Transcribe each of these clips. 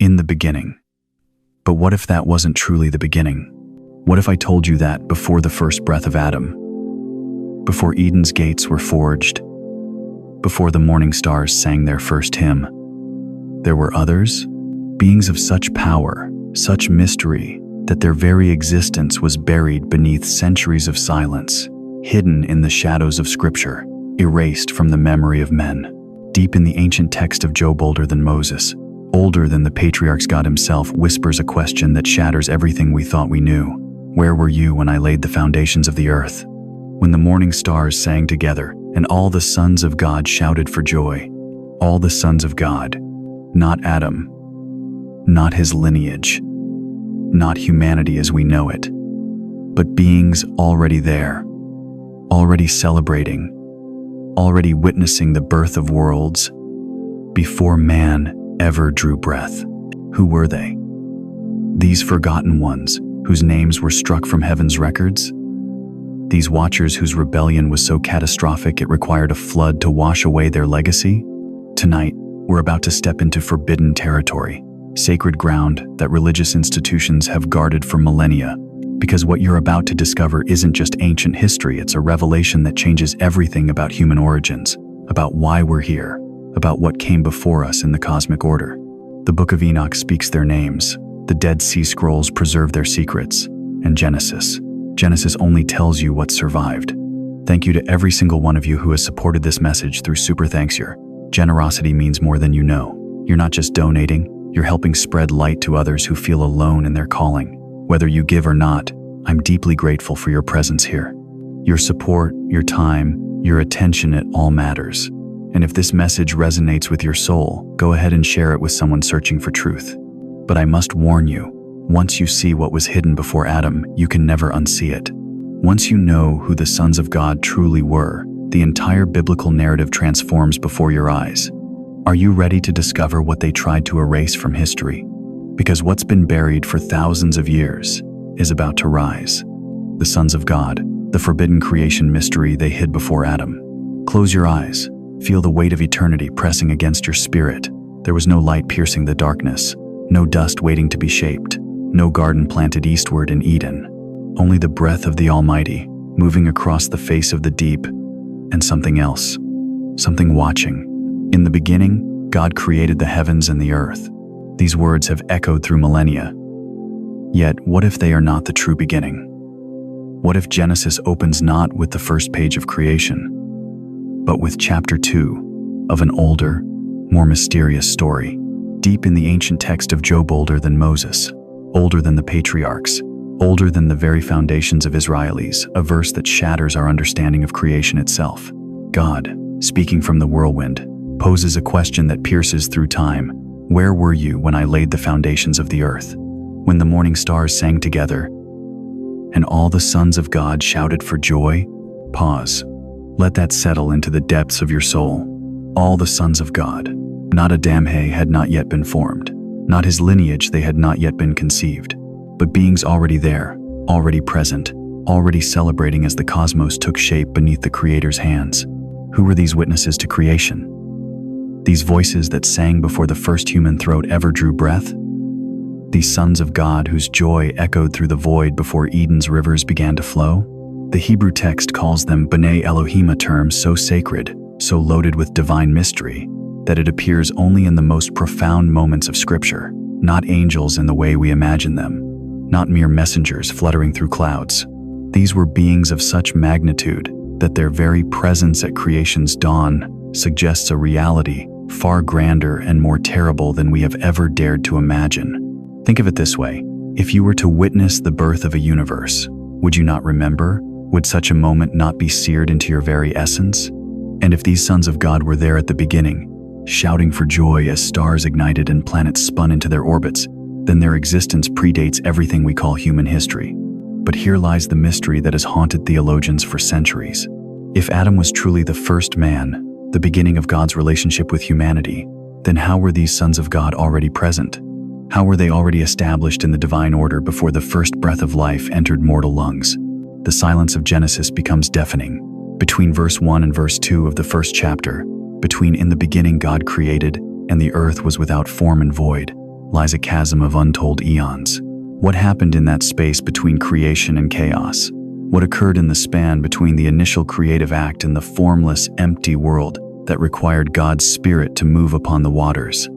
in the beginning. But what if that wasn't truly the beginning? What if I told you that before the first breath of Adam, before Eden's gates were forged, before the morning stars sang their first hymn, there were others, beings of such power, such mystery, that their very existence was buried beneath centuries of silence, hidden in the shadows of Scripture, erased from the memory of men. Deep in the ancient text of Job, older than Moses, older than the patriarchs, God himself whispers a question that shatters everything we thought we knew. Where were you when I laid the foundations of the earth? When the morning stars sang together, and all the sons of God shouted for joy. All the sons of God, not Adam, not his lineage, not humanity as we know it, but beings already there, already celebrating, already witnessing the birth of worlds, before man ever drew breath. Who were they? These forgotten ones, whose names were struck from heaven's records? These watchers whose rebellion was so catastrophic it required a flood to wash away their legacy? Tonight, we're about to step into forbidden territory, sacred ground that religious institutions have guarded for millennia. Because what you're about to discover isn't just ancient history, it's a revelation that changes everything about human origins, about why we're here, about what came before us in the cosmic order. The Book of Enoch speaks their names, the Dead Sea Scrolls preserve their secrets, and Genesis only tells you what survived. Thank you to every single one of you who has supported this message through Super Thanks. Your generosity means more than you know. You're not just donating, you're helping spread light to others who feel alone in their calling. Whether you give or not, I'm deeply grateful for your presence here. Your support, your time, your attention, it all matters. And if this message resonates with your soul, go ahead and share it with someone searching for truth. But I must warn you, once you see what was hidden before Adam, you can never unsee it. Once you know who the sons of God truly were, the entire biblical narrative transforms before your eyes. Are you ready to discover what they tried to erase from history? Because what's been buried for thousands of years is about to rise. The sons of God, the forbidden creation mystery they hid before Adam. Close your eyes. Feel the weight of eternity pressing against your spirit. There was no light piercing the darkness, no dust waiting to be shaped, no garden planted eastward in Eden. Only the breath of the Almighty moving across the face of the deep, and something else, something watching. In the beginning, God created the heavens and the earth. These words have echoed through millennia. Yet, what if they are not the true beginning? What if Genesis opens not with the first page of creation, but with chapter 2 of an older, more mysterious story? Deep in the ancient text of Job, older than Moses, older than the patriarchs, older than the very foundations of Israelis, a verse that shatters our understanding of creation itself. God, speaking from the whirlwind, poses a question that pierces through time. Where were you when I laid the foundations of the earth? When the morning stars sang together, and all the sons of God shouted for joy? Pause. Let that settle into the depths of your soul. All the sons of God. Not Adamhe had not yet been formed. Not his lineage, they had not yet been conceived. But beings already there, already present, already celebrating as the cosmos took shape beneath the Creator's hands. Who were these witnesses to creation? These voices that sang before the first human throat ever drew breath? These sons of God whose joy echoed through the void before Eden's rivers began to flow? The Hebrew text calls them B'nai Elohim, a term so sacred, so loaded with divine mystery, that it appears only in the most profound moments of Scripture, not angels in the way we imagine them, not mere messengers fluttering through clouds. These were beings of such magnitude that their very presence at creation's dawn suggests a reality far grander and more terrible than we have ever dared to imagine. Think of it this way: if you were to witness the birth of a universe, would you not remember? Would such a moment not be seared into your very essence? And if these sons of God were there at the beginning, shouting for joy as stars ignited and planets spun into their orbits, then their existence predates everything we call human history. But here lies the mystery that has haunted theologians for centuries. If Adam was truly the first man, the beginning of God's relationship with humanity, then how were these sons of God already present? How were they already established in the divine order before the first breath of life entered mortal lungs? The silence of Genesis becomes deafening. Between verse 1 and verse 2 of the first chapter, between "in the beginning God created, and the earth was without form and void," lies a chasm of untold eons. What happened in that space between creation and chaos? What occurred in the span between the initial creative act and the formless, empty world that required God's Spirit to move upon the waters?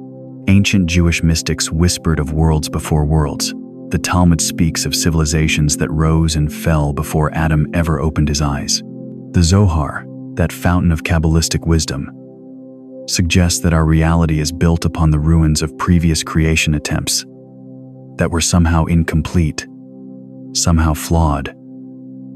Ancient Jewish mystics whispered of worlds before worlds. The Talmud speaks of civilizations that rose and fell before Adam ever opened his eyes. The Zohar, that fountain of Kabbalistic wisdom, suggests that our reality is built upon the ruins of previous creation attempts that were somehow incomplete, somehow flawed,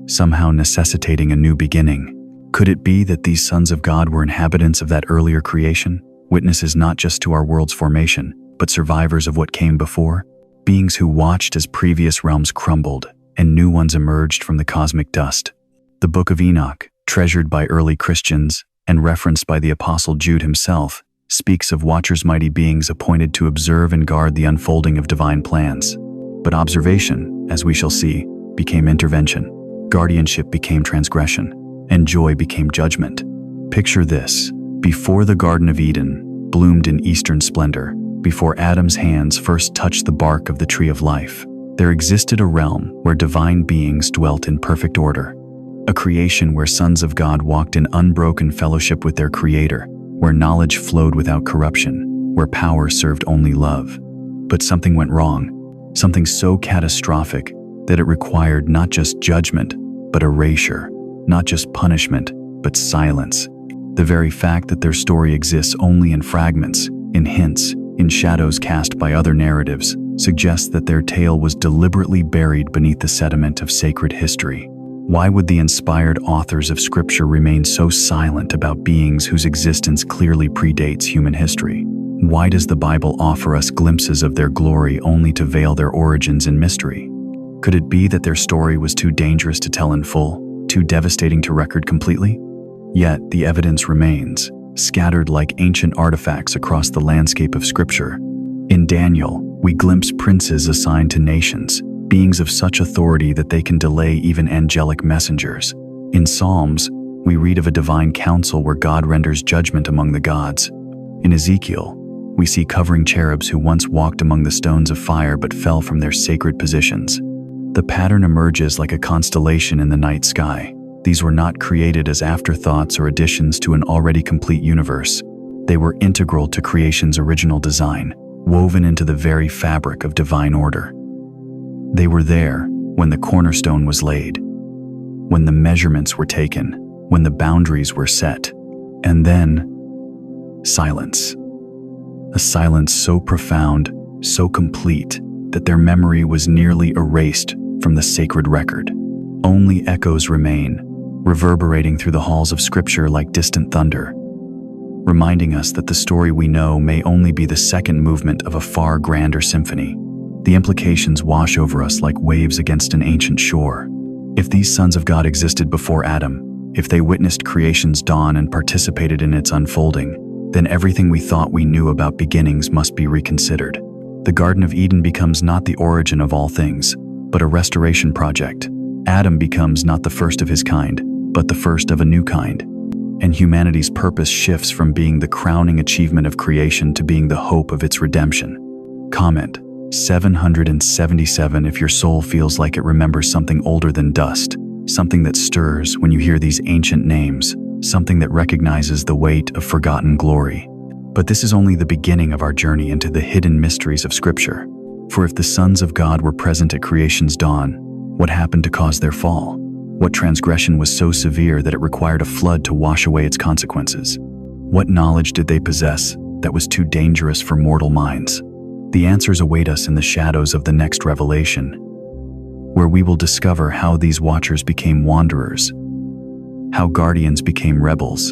somehow necessitating a new beginning. Could it be that these sons of God were inhabitants of that earlier creation, witnesses not just to our world's formation, but survivors of what came before, beings who watched as previous realms crumbled and new ones emerged from the cosmic dust? The Book of Enoch, treasured by early Christians and referenced by the Apostle Jude himself, speaks of watchers, mighty beings appointed to observe and guard the unfolding of divine plans. But observation, as we shall see, became intervention. Guardianship became transgression, and joy became judgment. Picture this: before the Garden of Eden bloomed in eastern splendor, before Adam's hands first touched the bark of the tree of life, there existed a realm where divine beings dwelt in perfect order. A creation where sons of God walked in unbroken fellowship with their Creator, where knowledge flowed without corruption, where power served only love. But something went wrong, something so catastrophic that it required not just judgment, but erasure, not just punishment, but silence. The very fact that their story exists only in fragments, in hints, in shadows cast by other narratives, suggests that their tale was deliberately buried beneath the sediment of sacred history. Why would the inspired authors of Scripture remain so silent about beings whose existence clearly predates human history? Why does the Bible offer us glimpses of their glory only to veil their origins in mystery? Could it be that their story was too dangerous to tell in full, too devastating to record completely? Yet the evidence remains, scattered like ancient artifacts across the landscape of Scripture. In Daniel, we glimpse princes assigned to nations, beings of such authority that they can delay even angelic messengers. In Psalms, we read of a divine council where God renders judgment among the gods. In Ezekiel, we see covering cherubs who once walked among the stones of fire but fell from their sacred positions. The pattern emerges like a constellation in the night sky. These were not created as afterthoughts or additions to an already complete universe. They were integral to creation's original design, woven into the very fabric of divine order. They were there when the cornerstone was laid, when the measurements were taken, when the boundaries were set, and then silence. A silence so profound, so complete, that their memory was nearly erased from the sacred record. Only echoes remain, reverberating through the halls of Scripture like distant thunder, reminding us that the story we know may only be the second movement of a far grander symphony. The implications wash over us like waves against an ancient shore. If these sons of God existed before Adam, if they witnessed creation's dawn and participated in its unfolding, then everything we thought we knew about beginnings must be reconsidered. The Garden of Eden becomes not the origin of all things, but a restoration project. Adam becomes not the first of his kind, but the first of a new kind. And humanity's purpose shifts from being the crowning achievement of creation to being the hope of its redemption. Comment 777 if your soul feels like it remembers something older than dust, something that stirs when you hear these ancient names, something that recognizes the weight of forgotten glory. But this is only the beginning of our journey into the hidden mysteries of Scripture. For if the sons of God were present at creation's dawn, what happened to cause their fall? What transgression was so severe that it required a flood to wash away its consequences? What knowledge did they possess that was too dangerous for mortal minds? The answers await us in the shadows of the next revelation, where we will discover how these watchers became wanderers, how guardians became rebels,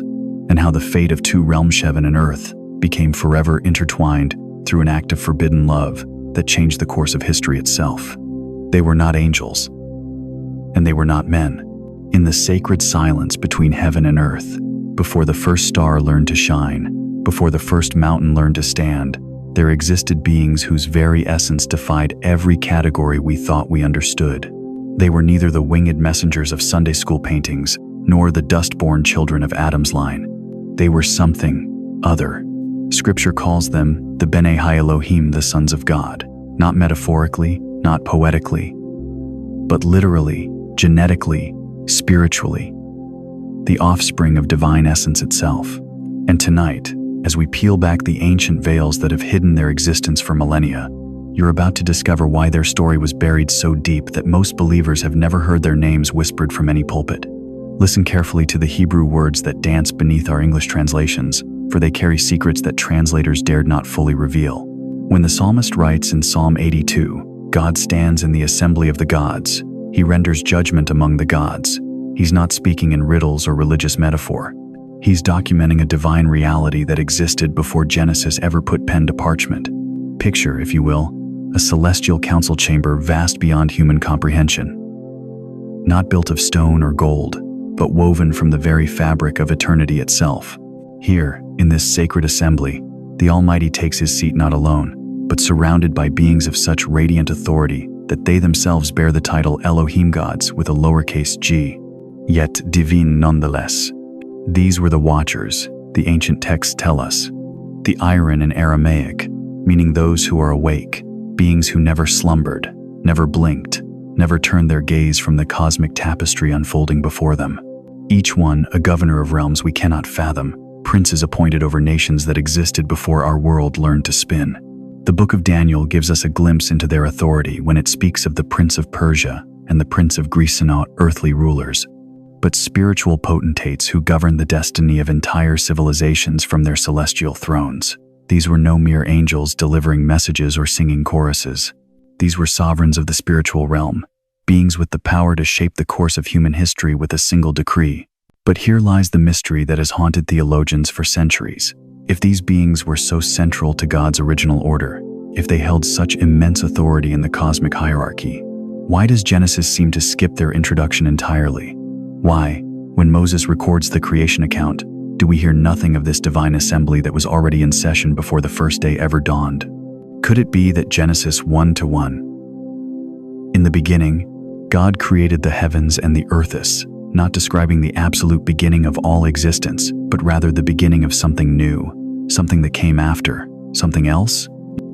and how the fate of two realms, heaven and earth, became forever intertwined through an act of forbidden love that changed the course of history itself. They were not angels, and they were not men. In the sacred silence between heaven and earth, before the first star learned to shine, before the first mountain learned to stand, there existed beings whose very essence defied every category we thought we understood. They were neither the winged messengers of Sunday school paintings, nor the dust-born children of Adam's line. They were something other, Scripture calls them the Bene Ha-Elohim, the sons of God, not metaphorically, not poetically, but literally, genetically, spiritually, the offspring of divine essence itself. And tonight, as we peel back the ancient veils that have hidden their existence for millennia, you're about to discover why their story was buried so deep that most believers have never heard their names whispered from any pulpit. Listen carefully to the Hebrew words that dance beneath our English translations, for they carry secrets that translators dared not fully reveal. When the psalmist writes in Psalm 82, "God stands in the assembly of the gods. He renders judgment among the gods," he's not speaking in riddles or religious metaphor. He's documenting a divine reality that existed before Genesis ever put pen to parchment. Picture, if you will, a celestial council chamber vast beyond human comprehension. Not built of stone or gold, but woven from the very fabric of eternity itself. Here, in this sacred assembly, the Almighty takes his seat not alone, but surrounded by beings of such radiant authority that they themselves bear the title Elohim gods with a lowercase g, yet divine nonetheless. These were the Watchers, the ancient texts tell us. The iron in Aramaic, meaning those who are awake, beings who never slumbered, never blinked, never turned their gaze from the cosmic tapestry unfolding before them. Each one a governor of realms we cannot fathom, princes appointed over nations that existed before our world learned to spin. The Book of Daniel gives us a glimpse into their authority when it speaks of the Prince of Persia and the Prince of Greece, not earthly rulers, but spiritual potentates who govern the destiny of entire civilizations from their celestial thrones. These were no mere angels delivering messages or singing choruses. These were sovereigns of the spiritual realm, beings with the power to shape the course of human history with a single decree. But here lies the mystery that has haunted theologians for centuries. If these beings were so central to God's original order, if they held such immense authority in the cosmic hierarchy, why does Genesis seem to skip their introduction entirely? Why, when Moses records the creation account, do we hear nothing of this divine assembly that was already in session before the first day ever dawned? Could it be that Genesis 1:1? In the beginning, God created the heavens and the earths, not describing the absolute beginning of all existence, but rather the beginning of something new, something that came after, something else?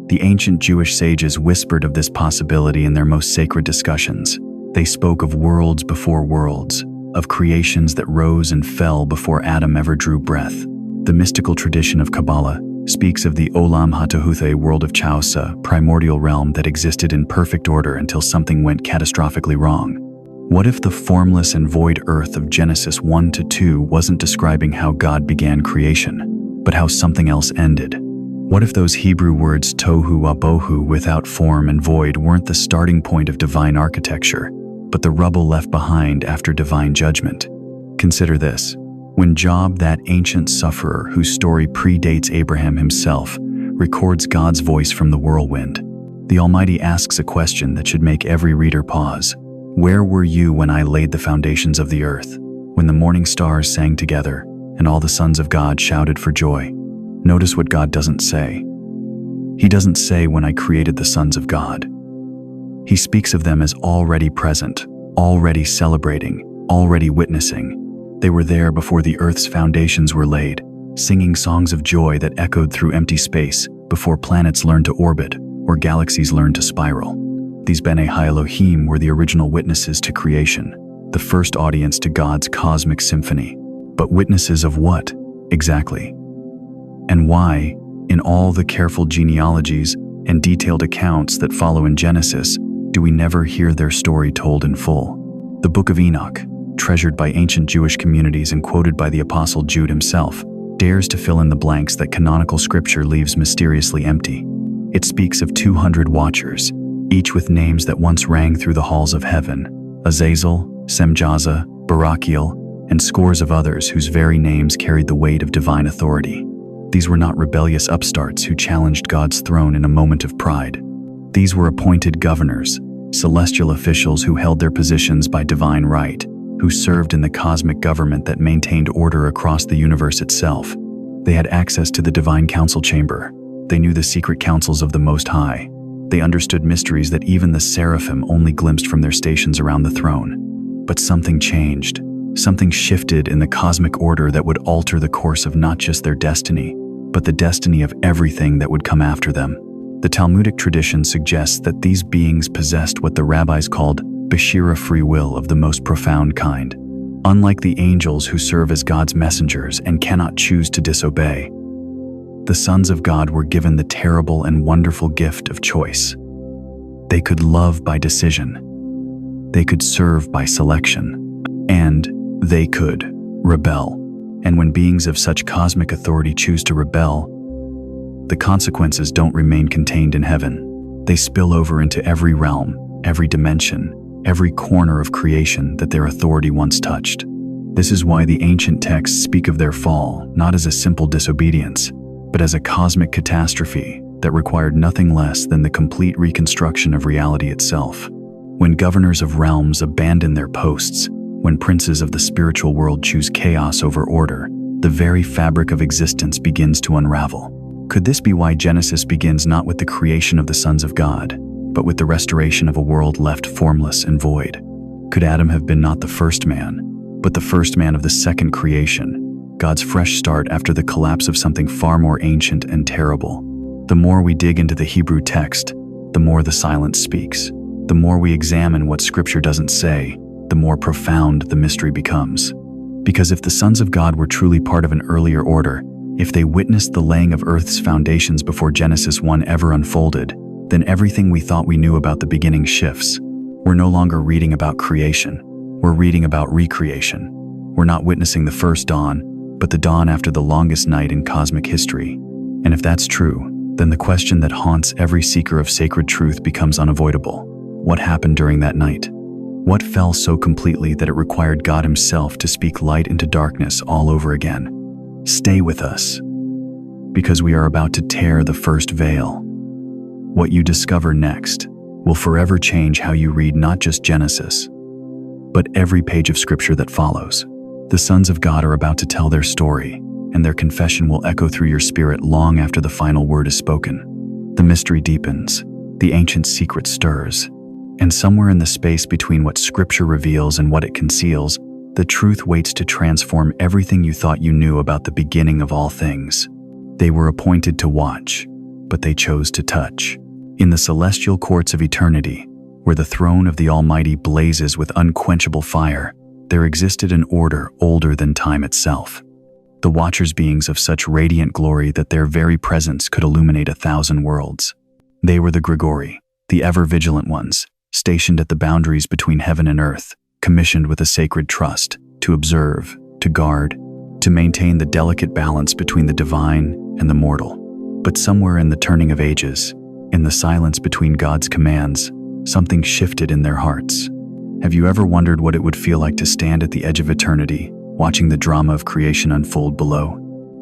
The ancient Jewish sages whispered of this possibility in their most sacred discussions. They spoke of worlds before worlds, of creations that rose and fell before Adam ever drew breath. The mystical tradition of Kabbalah speaks of the Olam HaTohuth, world of Chausa, primordial realm that existed in perfect order until something went catastrophically wrong. What if the formless and void earth of Genesis 1-2 wasn't describing how God began creation, but how something else ended? What if those Hebrew words tohu wabohu, without form and void, weren't the starting point of divine architecture, but the rubble left behind after divine judgment? Consider this. When Job, that ancient sufferer whose story predates Abraham himself, records God's voice from the whirlwind, the Almighty asks a question that should make every reader pause. Where were you when I laid the foundations of the earth, when the morning stars sang together, and all the sons of God shouted for joy? Notice what God doesn't say. He doesn't say when I created the sons of God. He speaks of them as already present, already celebrating, already witnessing. They were there before the earth's foundations were laid, singing songs of joy that echoed through empty space before planets learned to orbit or galaxies learned to spiral. These Bene Ha-Elohim were the original witnesses to creation, the first audience to God's cosmic symphony. But witnesses of what, exactly? And why, in all the careful genealogies and detailed accounts that follow in Genesis, do we never hear their story told in full? The Book of Enoch, treasured by ancient Jewish communities and quoted by the Apostle Jude himself, dares to fill in the blanks that canonical scripture leaves mysteriously empty. It speaks of 200 watchers, each with names that once rang through the halls of heaven: Azazel, Semjaza, Barachiel, and scores of others whose very names carried the weight of divine authority. These were not rebellious upstarts who challenged God's throne in a moment of pride. These were appointed governors, celestial officials who held their positions by divine right, who served in the cosmic government that maintained order across the universe itself. They had access to the divine council chamber. They knew the secret counsels of the Most High. They understood mysteries that even the seraphim only glimpsed from their stations around the throne. But something changed. Something shifted in the cosmic order that would alter the course of not just their destiny, but the destiny of everything that would come after them. The Talmudic tradition suggests that these beings possessed what the rabbis called Beshira free will of the most profound kind. Unlike the angels who serve as God's messengers and cannot choose to disobey, the sons of God were given the terrible and wonderful gift of choice. They could love by decision, they could serve by selection, and they could rebel. And when beings of such cosmic authority choose to rebel, the consequences don't remain contained in heaven. They spill over into every realm, every dimension, every corner of creation that their authority once touched. This is why the ancient texts speak of their fall not as a simple disobedience, but as a cosmic catastrophe that required nothing less than the complete reconstruction of reality itself. When governors of realms abandon their posts, when princes of the spiritual world choose chaos over order, the very fabric of existence begins to unravel. Could this be why Genesis begins not with the creation of the sons of God, but with the restoration of a world left formless and void? Could Adam have been not the first man, but the first man of the second creation, God's fresh start after the collapse of something far more ancient and terrible? The more we dig into the Hebrew text, the more the silence speaks. The more we examine what Scripture doesn't say, the more profound the mystery becomes. Because if the sons of God were truly part of an earlier order, if they witnessed the laying of Earth's foundations before Genesis 1 ever unfolded, then everything we thought we knew about the beginning shifts. We're no longer reading about creation. We're reading about recreation. We're not witnessing the first dawn, but the dawn after the longest night in cosmic history. And if that's true, then the question that haunts every seeker of sacred truth becomes unavoidable. What happened during that night? What fell so completely that it required God Himself to speak light into darkness all over again? Stay with us, because we are about to tear the first veil. What you discover next will forever change how you read not just Genesis, but every page of Scripture that follows. The sons of God are about to tell their story, and their confession will echo through your spirit long after the final word is spoken. The mystery deepens, the ancient secret stirs, and somewhere in the space between what Scripture reveals and what it conceals, the truth waits to transform everything you thought you knew about the beginning of all things. They were appointed to watch, but they chose to touch. In the celestial courts of eternity, where the throne of the Almighty blazes with unquenchable fire, there existed an order older than time itself. The Watchers, beings of such radiant glory that their very presence could illuminate 1,000 worlds. They were the Grigori, the ever-vigilant ones, stationed at the boundaries between heaven and earth, commissioned with a sacred trust, to observe, to guard, to maintain the delicate balance between the divine and the mortal. But somewhere in the turning of ages, in the silence between God's commands, something shifted in their hearts. Have you ever wondered what it would feel like to stand at the edge of eternity, watching the drama of creation unfold below?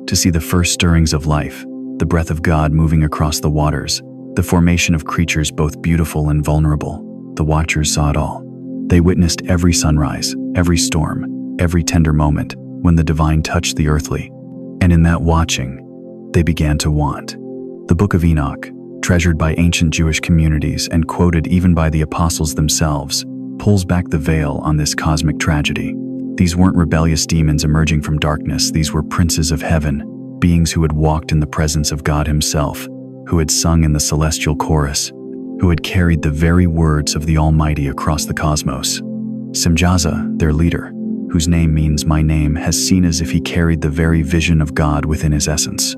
To see the first stirrings of life, the breath of God moving across the waters, the formation of creatures both beautiful and vulnerable. The Watchers saw it all. They witnessed every sunrise, every storm, every tender moment when the divine touched the earthly. And in that watching, they began to want. The Book of Enoch, treasured by ancient Jewish communities and quoted even by the apostles themselves, pulls back the veil on this cosmic tragedy. These weren't rebellious demons emerging from darkness. These were princes of heaven, beings who had walked in the presence of God Himself, who had sung in the celestial chorus, who had carried the very words of the Almighty across the cosmos. Semjaza, their leader, whose name means my name, has seen as if he carried the very vision of God within his essence.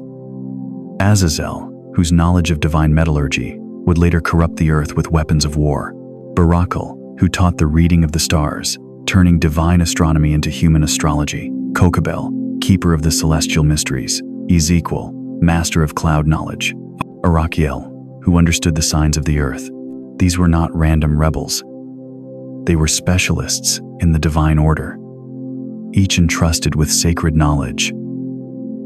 Azazel, whose knowledge of divine metallurgy would later corrupt the earth with weapons of war. Barakal, who taught the reading of the stars, turning divine astronomy into human astrology. Kokabel, keeper of the celestial mysteries. Ezekiel, master of cloud knowledge. Arachiel, who understood the signs of the earth. These were not random rebels. They were specialists in the divine order, each entrusted with sacred knowledge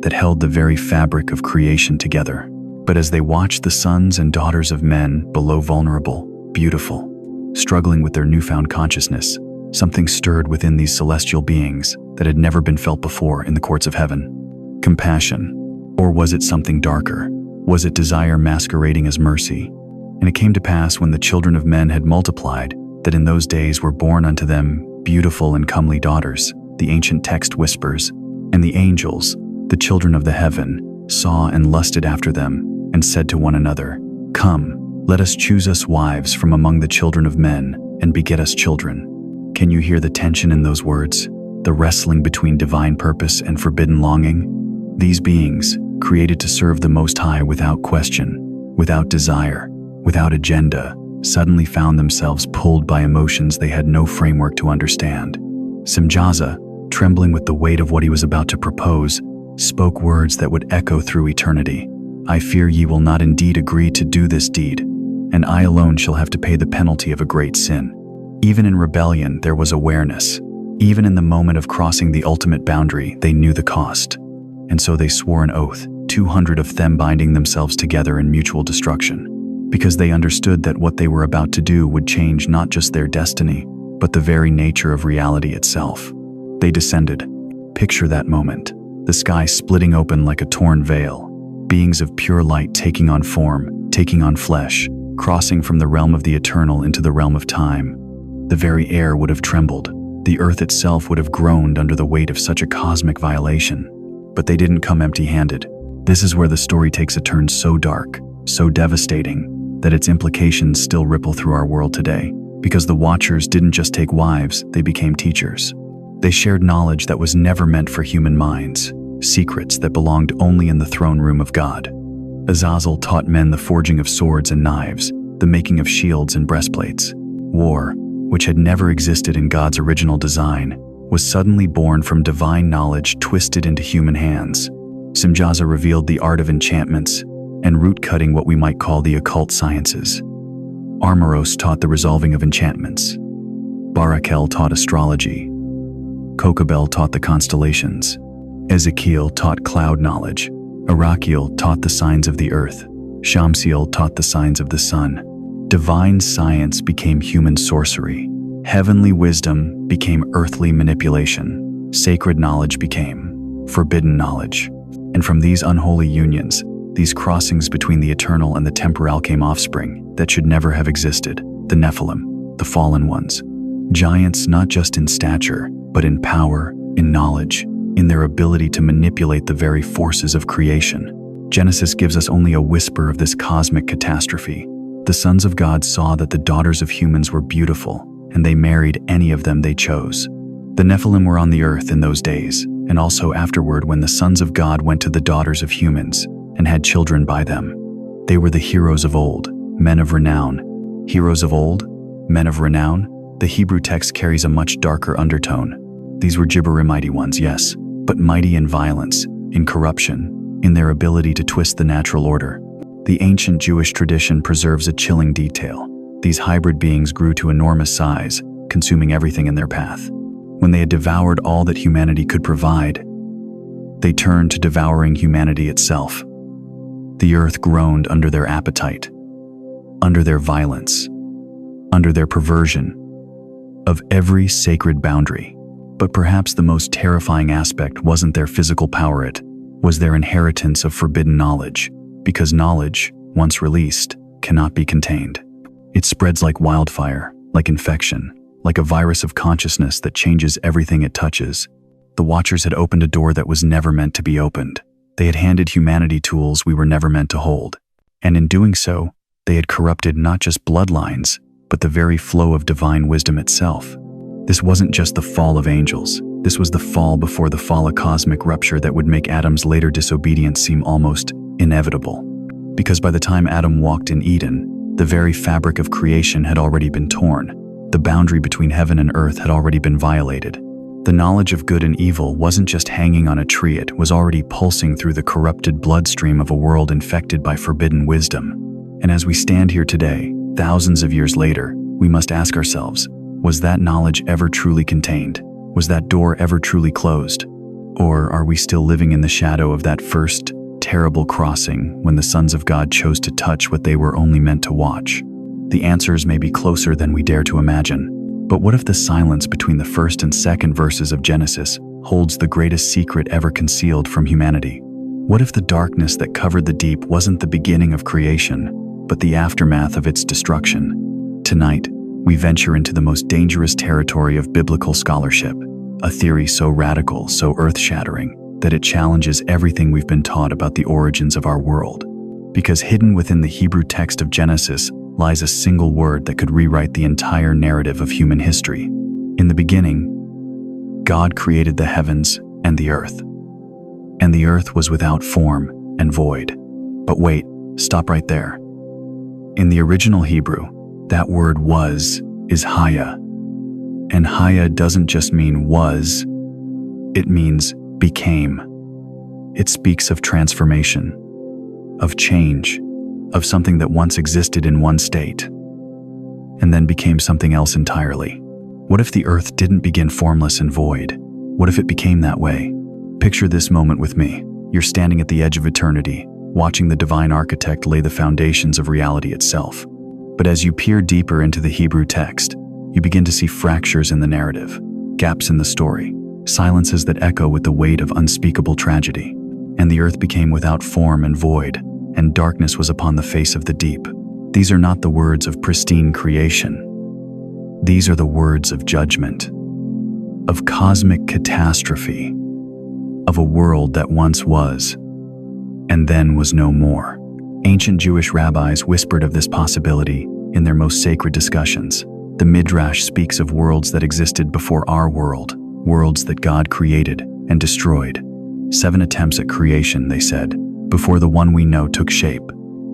that held the very fabric of creation together. But as they watched the sons and daughters of men below vulnerable, beautiful, struggling with their newfound consciousness, something stirred within these celestial beings that had never been felt before in the courts of heaven. Compassion, or was it something darker? Was it desire masquerading as mercy? And it came to pass when the children of men had multiplied, that in those days were born unto them beautiful and comely daughters, the ancient text whispers, and the angels, the children of the heaven, saw and lusted after them, and said to one another, "Come, let us choose us wives from among the children of men, and beget us children." Can you hear the tension in those words? The wrestling between divine purpose and forbidden longing? These beings, created to serve the Most High without question, without desire, without agenda, suddenly found themselves pulled by emotions they had no framework to understand. Simjaza, trembling with the weight of what he was about to propose, spoke words that would echo through eternity. "I fear ye will not indeed agree to do this deed, and I alone shall have to pay the penalty of a great sin." Even in rebellion, there was awareness. Even in the moment of crossing the ultimate boundary, they knew the cost. And so they swore an oath, 200 of them binding themselves together in mutual destruction, because they understood that what they were about to do would change not just their destiny, but the very nature of reality itself. They descended. Picture that moment, the sky splitting open like a torn veil, beings of pure light taking on form, taking on flesh, crossing from the realm of the eternal into the realm of time. The very air would have trembled. The earth itself would have groaned under the weight of such a cosmic violation. But they didn't come empty-handed. This is where the story takes a turn so dark, so devastating, that its implications still ripple through our world today. Because the Watchers didn't just take wives, they became teachers. They shared knowledge that was never meant for human minds, secrets that belonged only in the throne room of God. Azazel taught men the forging of swords and knives, the making of shields and breastplates. War, which had never existed in God's original design, was suddenly born from divine knowledge twisted into human hands. Simjaza revealed the art of enchantments and root-cutting what we might call the occult sciences. Armoros taught the resolving of enchantments. Barakel taught astrology. Kokabel taught the constellations. Ezekiel taught cloud knowledge. Arakiel taught the signs of the earth. Shamsiel taught the signs of the sun. Divine science became human sorcery. Heavenly wisdom became earthly manipulation. Sacred knowledge became forbidden knowledge. And from these unholy unions, these crossings between the eternal and the temporal, came offspring that should never have existed, the Nephilim, the fallen ones. Giants not just in stature, but in power, in knowledge, in their ability to manipulate the very forces of creation. Genesis gives us only a whisper of this cosmic catastrophe. The sons of God saw that the daughters of humans were beautiful, and they married any of them they chose. The Nephilim were on the earth in those days, and also afterward when the sons of God went to the daughters of humans and had children by them. They were the heroes of old, men of renown. Heroes of old, men of renown? The Hebrew text carries a much darker undertone. These were Gibberim-mighty ones, yes, but mighty in violence, in corruption, in their ability to twist the natural order. The ancient Jewish tradition preserves a chilling detail. These hybrid beings grew to enormous size, consuming everything in their path. When they had devoured all that humanity could provide, they turned to devouring humanity itself. The earth groaned under their appetite, under their violence, under their perversion of every sacred boundary. But perhaps the most terrifying aspect wasn't their physical power, it was their inheritance of forbidden knowledge. Because knowledge, once released, cannot be contained. It spreads like wildfire, like infection, like a virus of consciousness that changes everything it touches. The Watchers had opened a door that was never meant to be opened. They had handed humanity tools we were never meant to hold. And in doing so, they had corrupted not just bloodlines, but the very flow of divine wisdom itself. This wasn't just the fall of angels. This was the fall before the fall, a cosmic rupture that would make Adam's later disobedience seem almost inevitable. Because by the time Adam walked in Eden, the very fabric of creation had already been torn. The boundary between heaven and earth had already been violated. The knowledge of good and evil wasn't just hanging on a tree, it was already pulsing through the corrupted bloodstream of a world infected by forbidden wisdom. And as we stand here today, thousands of years later, we must ask ourselves, was that knowledge ever truly contained? Was that door ever truly closed? Or are we still living in the shadow of that first terrible crossing when the sons of God chose to touch what they were only meant to watch? The answers may be closer than we dare to imagine. But what if the silence between the first and second verses of Genesis holds the greatest secret ever concealed from humanity? What if the darkness that covered the deep wasn't the beginning of creation, but the aftermath of its destruction? Tonight, we venture into the most dangerous territory of biblical scholarship, a theory so radical, so earth-shattering, that it challenges everything we've been taught about the origins of our world. Because hidden within the Hebrew text of Genesis lies a single word that could rewrite the entire narrative of human history. In the beginning, God created the heavens and the earth. And the earth was without form and void. But wait, stop right there. In the original Hebrew, that word was is Haya. And Haya doesn't just mean was, it means became. It speaks of transformation, of change, of something that once existed in one state, and then became something else entirely. What if the earth didn't begin formless and void? What if it became that way? Picture this moment with me. You're standing at the edge of eternity, watching the divine architect lay the foundations of reality itself. But as you peer deeper into the Hebrew text, you begin to see fractures in the narrative, gaps in the story, silences that echo with the weight of unspeakable tragedy. And the earth became without form and void, and darkness was upon the face of the deep. These are not the words of pristine creation. These are the words of judgment, of cosmic catastrophe, of a world that once was, and then was no more. Ancient Jewish rabbis whispered of this possibility in their most sacred discussions. The Midrash speaks of worlds that existed before our world, worlds that God created and destroyed. 7 attempts at creation, they said, before the one we know took shape,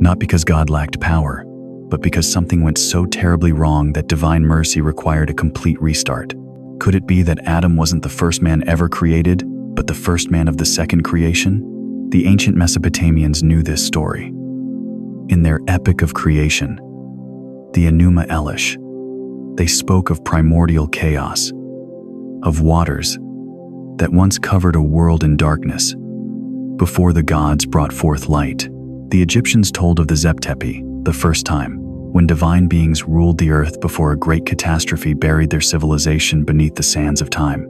not because God lacked power, but because something went so terribly wrong that divine mercy required a complete restart. Could it be that Adam wasn't the first man ever created, but the first man of the second creation? The ancient Mesopotamians knew this story. In their epic of creation, the Enuma Elish, they spoke of primordial chaos, of waters that once covered a world in darkness before the gods brought forth light. The Egyptians told of the Zeptepi, the first time, when divine beings ruled the earth before a great catastrophe buried their civilization beneath the sands of time.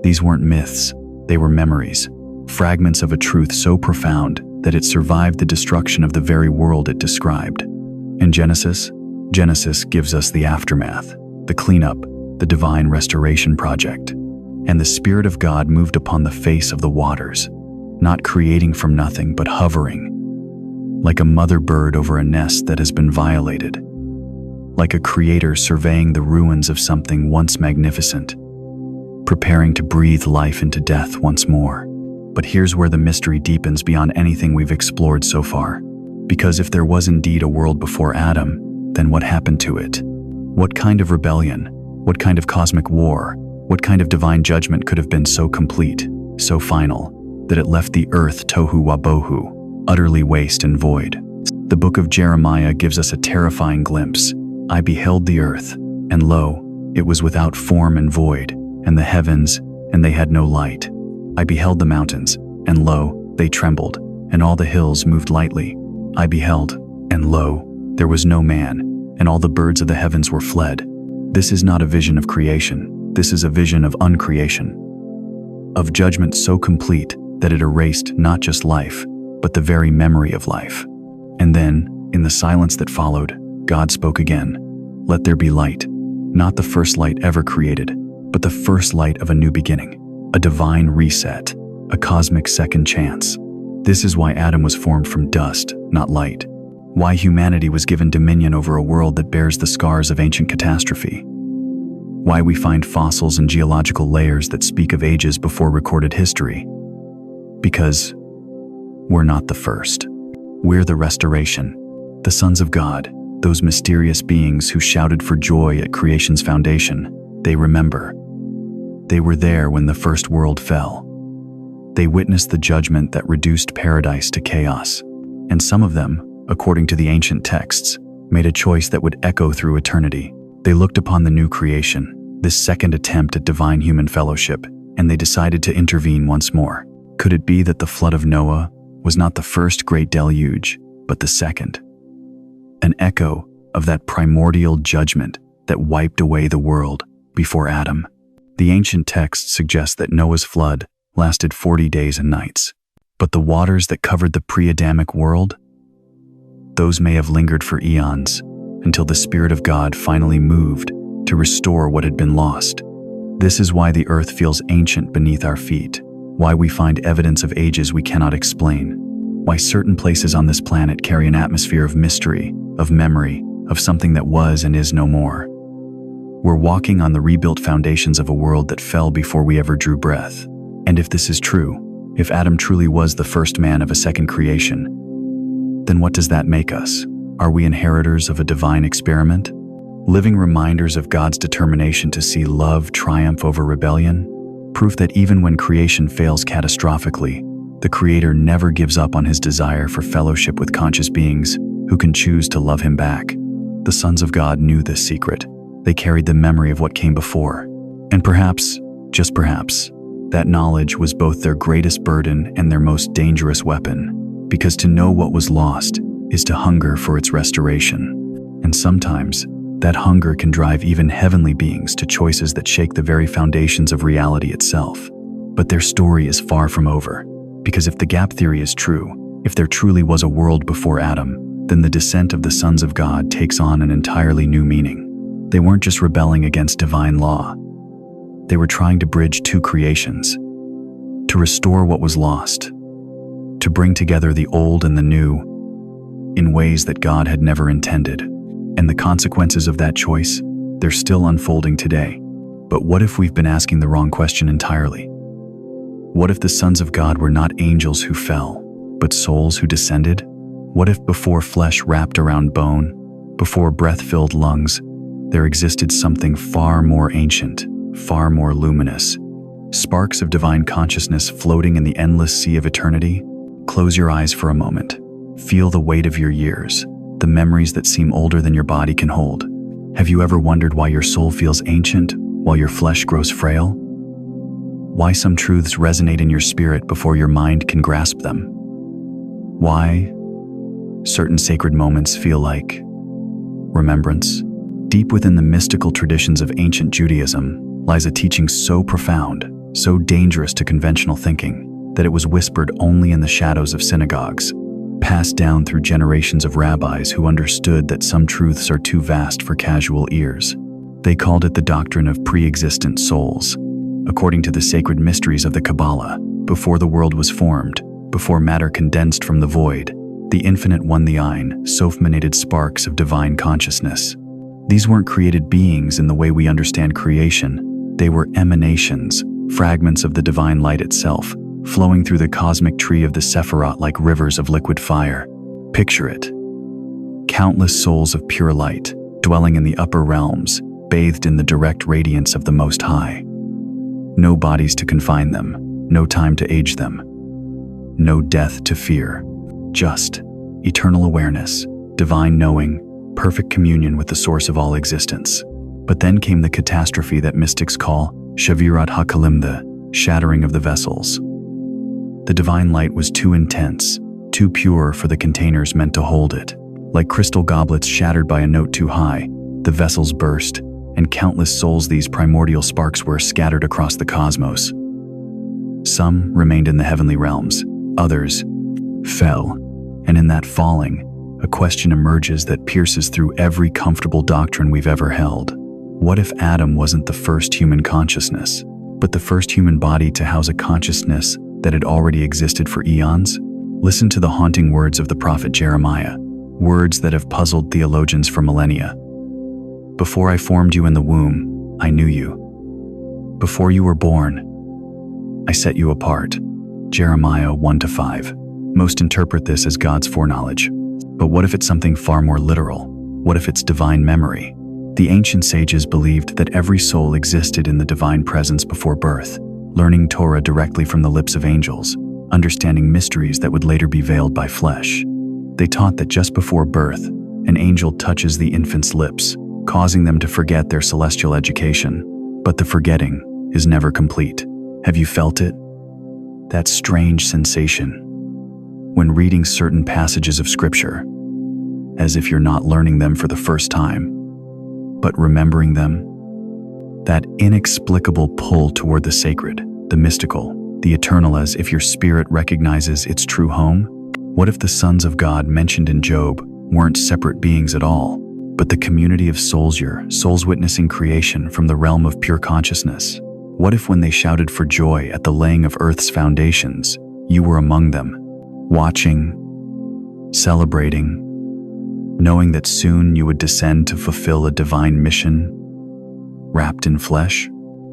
These weren't myths, they were memories, fragments of a truth so profound that it survived the destruction of the very world it described. In Genesis gives us the aftermath, the cleanup, the divine restoration project. And the Spirit of God moved upon the face of the waters, not creating from nothing but hovering, like a mother bird over a nest that has been violated, like a creator surveying the ruins of something once magnificent, preparing to breathe life into death once more. But here's where the mystery deepens beyond anything we've explored so far. Because if there was indeed a world before Adam, then what happened to it? What kind of rebellion? What kind of cosmic war? What kind of divine judgment could have been so complete, so final, that it left the earth tohu wabohu, utterly waste and void? The book of Jeremiah gives us a terrifying glimpse. I beheld the earth, and lo, it was without form and void, and the heavens, and they had no light. I beheld the mountains, and lo, they trembled, and all the hills moved lightly. I beheld, and lo, there was no man, and all the birds of the heavens were fled. This is not a vision of creation. This is a vision of uncreation, of judgment so complete that it erased not just life, but the very memory of life. And then, in the silence that followed, God spoke again. Let there be light, not the first light ever created, but the first light of a new beginning, a divine reset, a cosmic second chance. This is why Adam was formed from dust, not light. Why humanity was given dominion over a world that bears the scars of ancient catastrophe. Why we find fossils and geological layers that speak of ages before recorded history. Because we're not the first. We're the restoration, the sons of God, those mysterious beings who shouted for joy at creation's foundation. They remember. They were there when the first world fell. They witnessed the judgment that reduced paradise to chaos. And some of them, according to the ancient texts, made a choice that would echo through eternity. They looked upon the new creation, this second attempt at divine human fellowship, and they decided to intervene once more. Could it be that the flood of Noah was not the first great deluge, but the second? An echo of that primordial judgment that wiped away the world before Adam. The ancient texts suggest that Noah's flood lasted 40 days and nights. But the waters that covered the pre-Adamic world, those may have lingered for eons, until the Spirit of God finally moved to restore what had been lost. This is why the earth feels ancient beneath our feet, why we find evidence of ages we cannot explain, why certain places on this planet carry an atmosphere of mystery, of memory, of something that was and is no more. We're walking on the rebuilt foundations of a world that fell before we ever drew breath. And if this is true, if Adam truly was the first man of a second creation, then what does that make us? Are we inheritors of a divine experiment? Living reminders of God's determination to see love triumph over rebellion? Proof that even when creation fails catastrophically, the Creator never gives up on his desire for fellowship with conscious beings who can choose to love him back. The sons of God knew this secret. They carried the memory of what came before. And perhaps, just perhaps, that knowledge was both their greatest burden and their most dangerous weapon, because to know what was lost is to hunger for its restoration. And sometimes, that hunger can drive even heavenly beings to choices that shake the very foundations of reality itself. But their story is far from over, because if the gap theory is true, if there truly was a world before Adam, then the descent of the sons of God takes on an entirely new meaning. They weren't just rebelling against divine law. They were trying to bridge two creations, to restore what was lost, to bring together the old and the new in ways that God had never intended. And the consequences of that choice, they're still unfolding today. But what if we've been asking the wrong question entirely? What if the sons of God were not angels who fell, but souls who descended? What if before flesh wrapped around bone, before breath-filled lungs, there existed something far more ancient, far more luminous, sparks of divine consciousness floating in the endless sea of eternity? Close your eyes for a moment. Feel the weight of your years, the memories that seem older than your body can hold. Have you ever wondered why your soul feels ancient while your flesh grows frail? Why some truths resonate in your spirit before your mind can grasp them? Why certain sacred moments feel like remembrance? Deep within the mystical traditions of ancient Judaism lies a teaching so profound, so dangerous to conventional thinking, that it was whispered only in the shadows of synagogues, passed down through generations of rabbis who understood that some truths are too vast for casual ears. They called it the doctrine of pre-existent souls. According to the sacred mysteries of the Kabbalah, before the world was formed, before matter condensed from the void, the infinite one, the Ein, Sof-emanated sparks of divine consciousness. These weren't created beings in the way we understand creation. They were emanations, fragments of the divine light itself, flowing through the cosmic tree of the Sephirot like rivers of liquid fire. Picture it. Countless souls of pure light, dwelling in the upper realms, bathed in the direct radiance of the Most High. No bodies to confine them, no time to age them, no death to fear. Just eternal awareness, divine knowing, perfect communion with the source of all existence. But then came the catastrophe that mystics call Shavirat HaKalim, the shattering of the vessels. The divine light was too intense, too pure for the containers meant to hold it. Like crystal goblets shattered by a note too high, the vessels burst, and countless souls, these primordial sparks, were scattered across the cosmos. Some remained in the heavenly realms, others fell, and in that falling, a question emerges that pierces through every comfortable doctrine we've ever held. What if Adam wasn't the first human consciousness, but the first human body to house a consciousness that had already existed for eons? Listen to the haunting words of the prophet Jeremiah, words that have puzzled theologians for millennia. Before I formed you in the womb, I knew you. Before you were born, I set you apart. Jeremiah 1-5. Most interpret this as God's foreknowledge. But what if it's something far more literal? What if it's divine memory? The ancient sages believed that every soul existed in the divine presence before birth, learning Torah directly from the lips of angels, understanding mysteries that would later be veiled by flesh. They taught that just before birth, an angel touches the infant's lips, causing them to forget their celestial education. But the forgetting is never complete. Have you felt it? That strange sensation when reading certain passages of Scripture, as if you're not learning them for the first time, but remembering them. That inexplicable pull toward the sacred, the mystical, the eternal, as if your spirit recognizes its true home. What if the sons of God mentioned in Job weren't separate beings at all, but the community of souls, your souls witnessing creation from the realm of pure consciousness? What if when they shouted for joy at the laying of Earth's foundations, you were among them, watching, celebrating, knowing that soon you would descend to fulfill a divine mission, wrapped in flesh?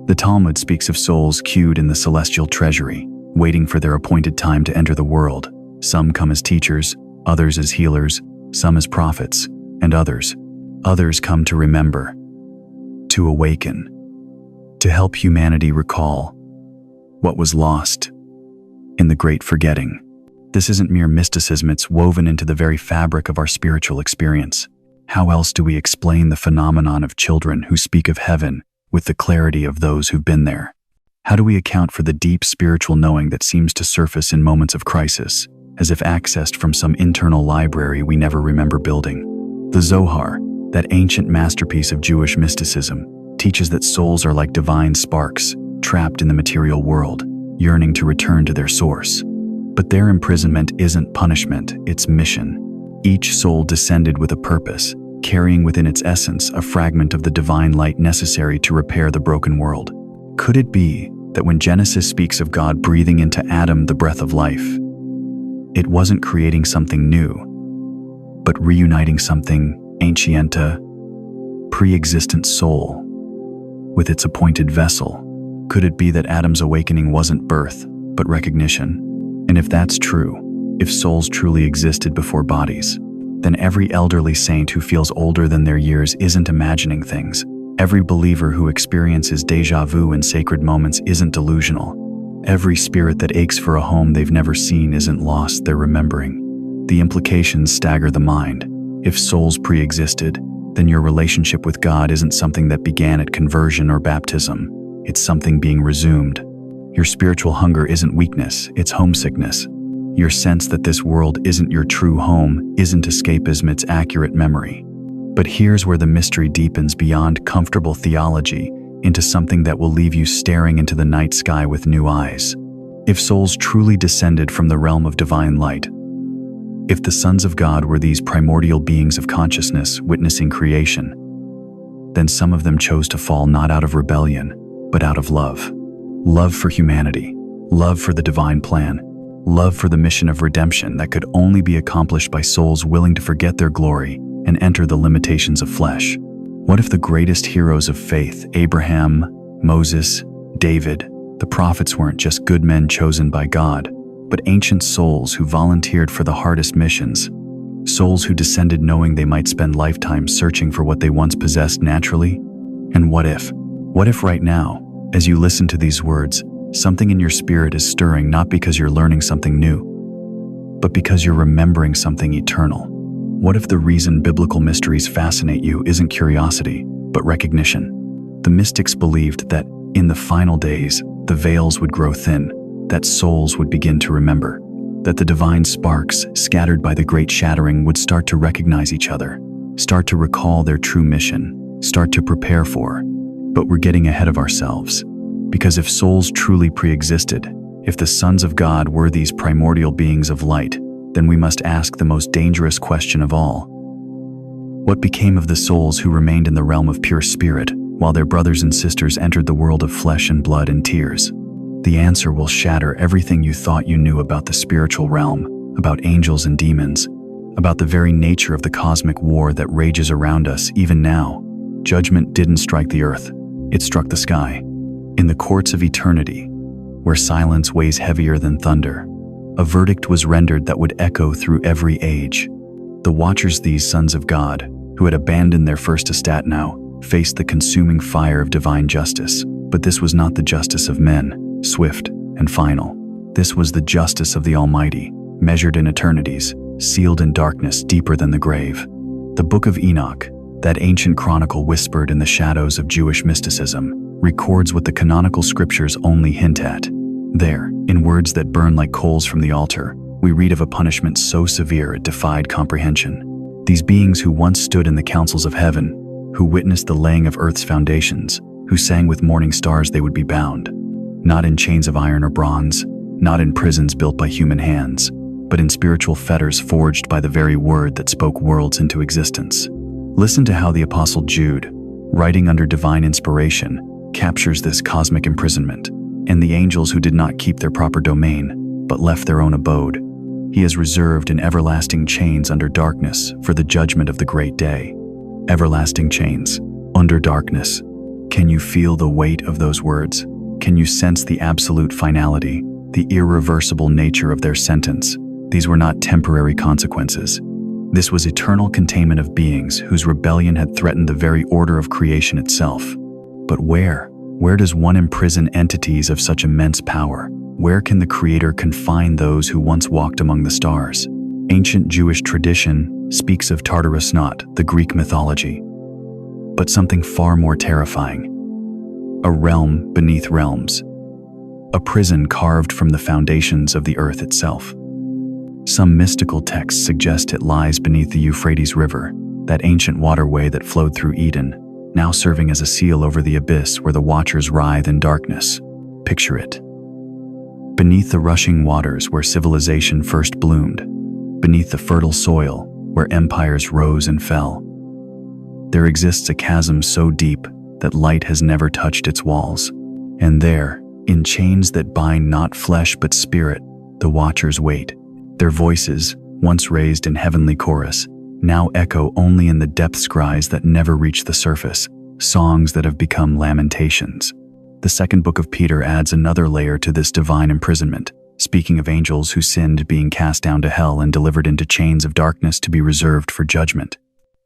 The Talmud speaks of souls queued in the celestial treasury, waiting for their appointed time to enter the world. Some come as teachers, others as healers, some as prophets, and others come to remember, to awaken, to help humanity recall what was lost in the great forgetting. This isn't mere mysticism, it's woven into the very fabric of our spiritual experience. How else do we explain the phenomenon of children who speak of heaven with the clarity of those who've been there? How do we account for the deep spiritual knowing that seems to surface in moments of crisis, as if accessed from some internal library we never remember building? The Zohar, that ancient masterpiece of Jewish mysticism, teaches that souls are like divine sparks, trapped in the material world, yearning to return to their source. But their imprisonment isn't punishment, it's mission. Each soul descended with a purpose, carrying within its essence a fragment of the divine light necessary to repair the broken world. Could it be that when Genesis speaks of God breathing into Adam the breath of life, it wasn't creating something new, but reuniting something ancient, a pre-existent soul with its appointed vessel? Could it be that Adam's awakening wasn't birth, but recognition? And if that's true, if souls truly existed before bodies, then every elderly saint who feels older than their years isn't imagining things. Every believer who experiences déjà vu in sacred moments isn't delusional. Every spirit that aches for a home they've never seen isn't lost, they're remembering. The implications stagger the mind. If souls pre-existed, then your relationship with God isn't something that began at conversion or baptism. It's something being resumed. Your spiritual hunger isn't weakness, it's homesickness. Your sense that this world isn't your true home isn't escapism, it's accurate memory. But here's where the mystery deepens beyond comfortable theology into something that will leave you staring into the night sky with new eyes. If souls truly descended from the realm of divine light, if the sons of God were these primordial beings of consciousness witnessing creation, then some of them chose to fall not out of rebellion, but out of love. Love for humanity, love for the divine plan, love for the mission of redemption that could only be accomplished by souls willing to forget their glory and enter the limitations of flesh. What if the greatest heroes of faith, Abraham, Moses, David, the prophets, weren't just good men chosen by God, but ancient souls who volunteered for the hardest missions, souls who descended knowing they might spend lifetimes searching for what they once possessed naturally? And what if right now, as you listen to these words, something in your spirit is stirring, not because you're learning something new, but because you're remembering something eternal? What if the reason biblical mysteries fascinate you isn't curiosity, but recognition? The mystics believed that in the final days, the veils would grow thin, that souls would begin to remember, that the divine sparks scattered by the great shattering would start to recognize each other, start to recall their true mission, start to prepare for. But we're getting ahead of ourselves. Because if souls truly pre-existed, if the sons of God were these primordial beings of light, then we must ask the most dangerous question of all. What became of the souls who remained in the realm of pure spirit, while their brothers and sisters entered the world of flesh and blood and tears? The answer will shatter everything you thought you knew about the spiritual realm, about angels and demons, about the very nature of the cosmic war that rages around us even now. Judgment didn't strike the earth, it struck the sky. In the courts of eternity, where silence weighs heavier than thunder, a verdict was rendered that would echo through every age. The watchers, these sons of God, who had abandoned their first estate now, faced the consuming fire of divine justice. But this was not the justice of men, swift and final. This was the justice of the Almighty, measured in eternities, sealed in darkness deeper than the grave. The Book of Enoch, that ancient chronicle whispered in the shadows of Jewish mysticism, records what the canonical scriptures only hint at. There, in words that burn like coals from the altar, we read of a punishment so severe it defied comprehension. These beings who once stood in the councils of heaven, who witnessed the laying of earth's foundations, who sang with morning stars they would be bound, not in chains of iron or bronze, not in prisons built by human hands, but in spiritual fetters forged by the very word that spoke worlds into existence. Listen to how the Apostle Jude, writing under divine inspiration, captures this cosmic imprisonment, and the angels who did not keep their proper domain, but left their own abode. He is reserved in everlasting chains under darkness for the judgment of the great day. Everlasting chains, under darkness. Can you feel the weight of those words? Can you sense the absolute finality, the irreversible nature of their sentence? These were not temporary consequences. This was eternal containment of beings whose rebellion had threatened the very order of creation itself. But where? Where does one imprison entities of such immense power? Where can the Creator confine those who once walked among the stars? Ancient Jewish tradition speaks of Tartarus, not the Greek mythology, but something far more terrifying. A realm beneath realms. A prison carved from the foundations of the earth itself. Some mystical texts suggest it lies beneath the Euphrates River, that ancient waterway that flowed through Eden, now serving as a seal over the abyss where the watchers writhe in darkness. Picture it. Beneath the rushing waters where civilization first bloomed, beneath the fertile soil where empires rose and fell, there exists a chasm so deep that light has never touched its walls. And there, in chains that bind not flesh but spirit, the watchers wait. Their voices, once raised in heavenly chorus, now echo only in the depths cries that never reach the surface, songs that have become lamentations. The second book of Peter adds another layer to this divine imprisonment, speaking of angels who sinned being cast down to hell and delivered into chains of darkness to be reserved for judgment.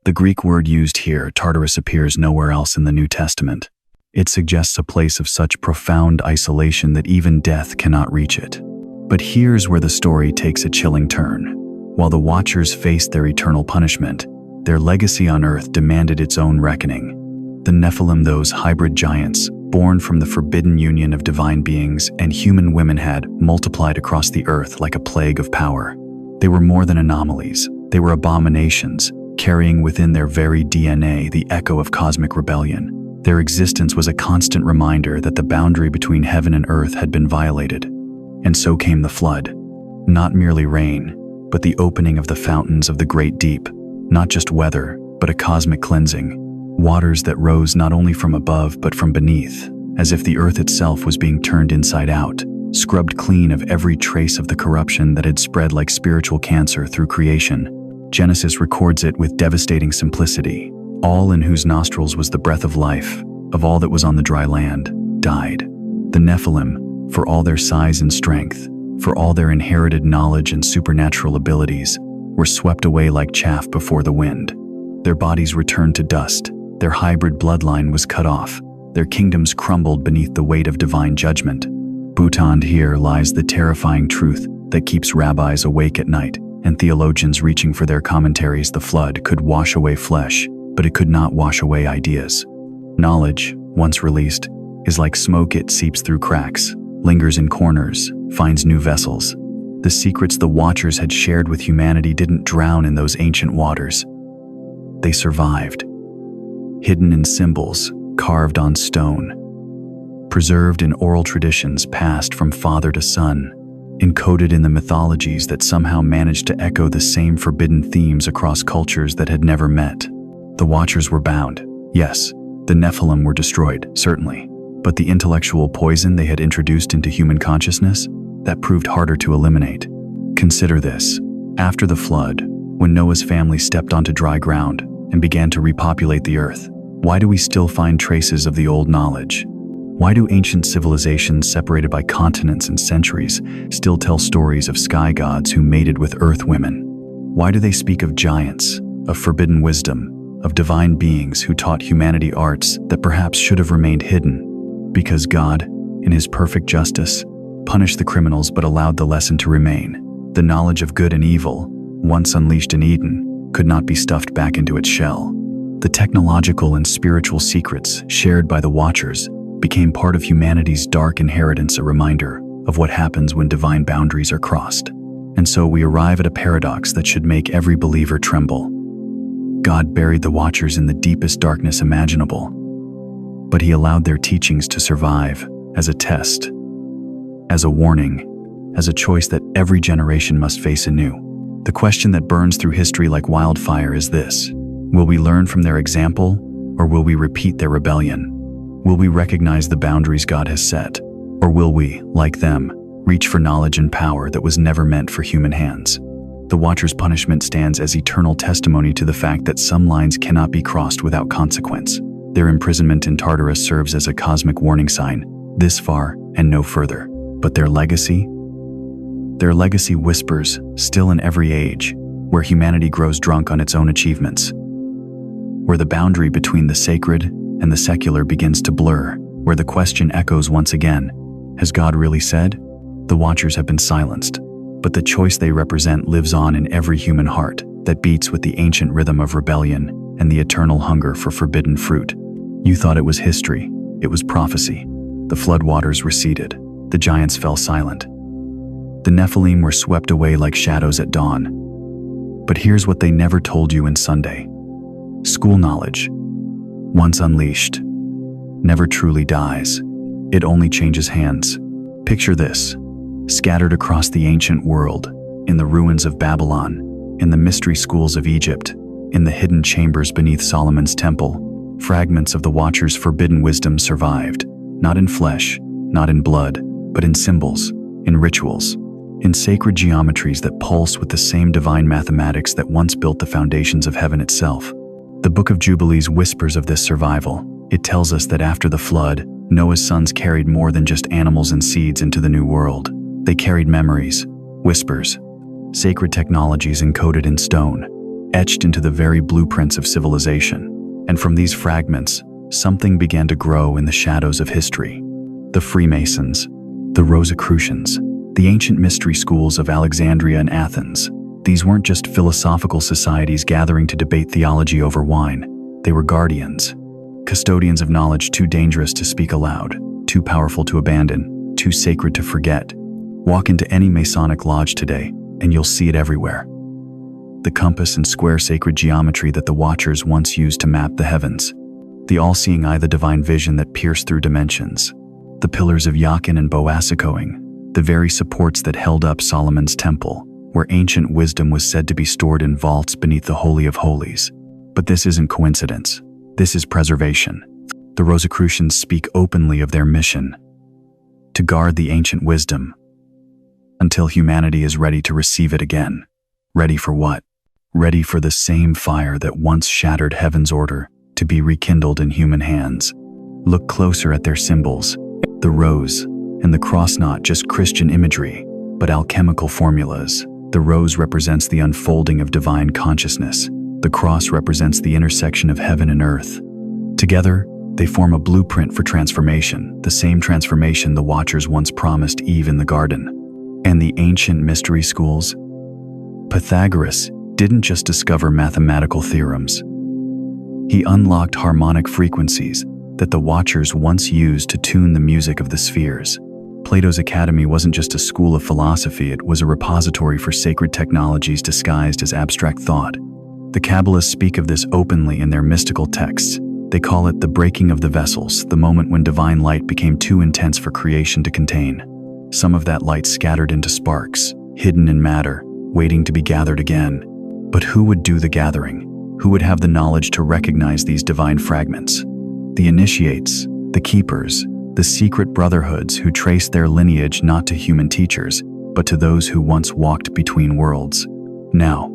The Greek word used here, Tartarus, appears nowhere else in the New Testament. It suggests a place of such profound isolation that even death cannot reach it. But here's where the story takes a chilling turn. While the Watchers faced their eternal punishment, their legacy on earth demanded its own reckoning. The Nephilim, those hybrid giants, born from the forbidden union of divine beings and human women, had multiplied across the earth like a plague of power. They were more than anomalies. They were abominations, carrying within their very DNA the echo of cosmic rebellion. Their existence was a constant reminder that the boundary between heaven and earth had been violated. And so came the flood. Not merely rain, but the opening of the fountains of the great deep. Not just weather, but a cosmic cleansing. Waters that rose not only from above but from beneath, as if the earth itself was being turned inside out, scrubbed clean of every trace of the corruption that had spread like spiritual cancer through creation. Genesis records it with devastating simplicity. All in whose nostrils was the breath of life, of all that was on the dry land, died. The Nephilim, for all their size and strength, for all their inherited knowledge and supernatural abilities, were swept away like chaff before the wind. Their bodies returned to dust. Their hybrid bloodline was cut off. Their kingdoms crumbled beneath the weight of divine judgment. Boutoned here lies the terrifying truth that keeps rabbis awake at night and theologians reaching for their commentaries. The flood could wash away flesh, but it could not wash away ideas. Knowledge, once released, is like smoke. It seeps through cracks, lingers in corners, finds new vessels. The secrets the Watchers had shared with humanity didn't drown in those ancient waters. They survived. Hidden in symbols, carved on stone, preserved in oral traditions passed from father to son, encoded in the mythologies that somehow managed to echo the same forbidden themes across cultures that had never met. The Watchers were bound, yes. The Nephilim were destroyed, certainly. But the intellectual poison they had introduced into human consciousness, that proved harder to eliminate. Consider this. After the flood, when Noah's family stepped onto dry ground and began to repopulate the earth, why do we still find traces of the old knowledge? Why do ancient civilizations separated by continents and centuries still tell stories of sky gods who mated with earth women? Why do they speak of giants, of forbidden wisdom, of divine beings who taught humanity arts that perhaps should have remained hidden? Because God, in his perfect justice, punished the criminals but allowed the lesson to remain. The knowledge of good and evil, once unleashed in Eden, could not be stuffed back into its shell. The technological and spiritual secrets shared by the Watchers became part of humanity's dark inheritance, a reminder of what happens when divine boundaries are crossed. And so we arrive at a paradox that should make every believer tremble. God buried the Watchers in the deepest darkness imaginable, but he allowed their teachings to survive as a test, as a warning, as a choice that every generation must face anew. The question that burns through history like wildfire is this: will we learn from their example, or will we repeat their rebellion? Will we recognize the boundaries God has set? Or will we, like them, reach for knowledge and power that was never meant for human hands? The Watcher's punishment stands as eternal testimony to the fact that some lines cannot be crossed without consequence. Their imprisonment in Tartarus serves as a cosmic warning sign, this far and no further. But their legacy? Their legacy whispers, still in every age, where humanity grows drunk on its own achievements, where the boundary between the sacred and the secular begins to blur, where the question echoes once again, has God really said? The Watchers have been silenced, but the choice they represent lives on in every human heart that beats with the ancient rhythm of rebellion and the eternal hunger for forbidden fruit. You thought it was history, it was prophecy. The floodwaters receded, the giants fell silent. The Nephilim were swept away like shadows at dawn. But here's what they never told you in Sunday. School knowledge, once unleashed, never truly dies. It only changes hands. Picture this, scattered across the ancient world, in the ruins of Babylon, in the mystery schools of Egypt, in the hidden chambers beneath Solomon's temple, fragments of the Watcher's forbidden wisdom survived, not in flesh, not in blood, but in symbols, in rituals, in sacred geometries that pulse with the same divine mathematics that once built the foundations of heaven itself. The Book of Jubilees whispers of this survival. It tells us that after the flood, Noah's sons carried more than just animals and seeds into the new world. They carried memories, whispers, sacred technologies encoded in stone, etched into the very blueprints of civilization. And from these fragments, something began to grow in the shadows of history. The Freemasons, the Rosicrucians, the ancient mystery schools of Alexandria and Athens. These weren't just philosophical societies gathering to debate theology over wine. They were guardians, custodians of knowledge too dangerous to speak aloud, too powerful to abandon, too sacred to forget. Walk into any Masonic lodge today, and you'll see it everywhere. The compass and square sacred geometry that the Watchers once used to map the heavens. The all-seeing eye, the divine vision that pierced through dimensions. The pillars of Yakin and Boaz echoing, the very supports that held up Solomon's temple, where ancient wisdom was said to be stored in vaults beneath the Holy of Holies. But this isn't coincidence. This is preservation. The Rosicrucians speak openly of their mission: to guard the ancient wisdom until humanity is ready to receive it again. Ready for what? Ready for the same fire that once shattered heaven's order to be rekindled in human hands. Look closer at their symbols. The rose and the cross, not just Christian imagery, but alchemical formulas. The rose represents the unfolding of divine consciousness. The cross represents the intersection of heaven and earth. Together, they form a blueprint for transformation, the same transformation the Watchers once promised Eve in the garden. And the ancient mystery schools? Pythagoras didn't just discover mathematical theorems. He unlocked harmonic frequencies that the Watchers once used to tune the music of the spheres. Plato's Academy wasn't just a school of philosophy, it was a repository for sacred technologies disguised as abstract thought. The Kabbalists speak of this openly in their mystical texts. They call it the breaking of the vessels, the moment when divine light became too intense for creation to contain. Some of that light scattered into sparks, hidden in matter, waiting to be gathered again. But who would do the gathering? Who would have the knowledge to recognize these divine fragments? The initiates, the keepers, the secret brotherhoods who traced their lineage not to human teachers, but to those who once walked between worlds. Now,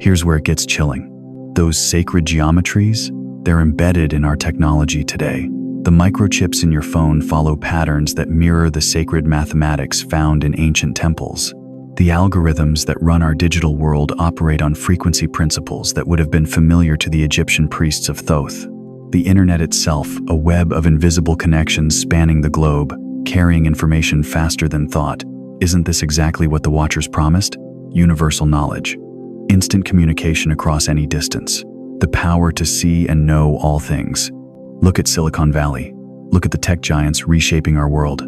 here's where it gets chilling. Those sacred geometries, they're embedded in our technology today. The microchips in your phone follow patterns that mirror the sacred mathematics found in ancient temples. The algorithms that run our digital world operate on frequency principles that would have been familiar to the Egyptian priests of Thoth. The internet itself, a web of invisible connections spanning the globe, carrying information faster than thought. Isn't this exactly what the Watchers promised? Universal knowledge, instant communication across any distance, the power to see and know all things. Look at Silicon Valley. Look at the tech giants reshaping our world.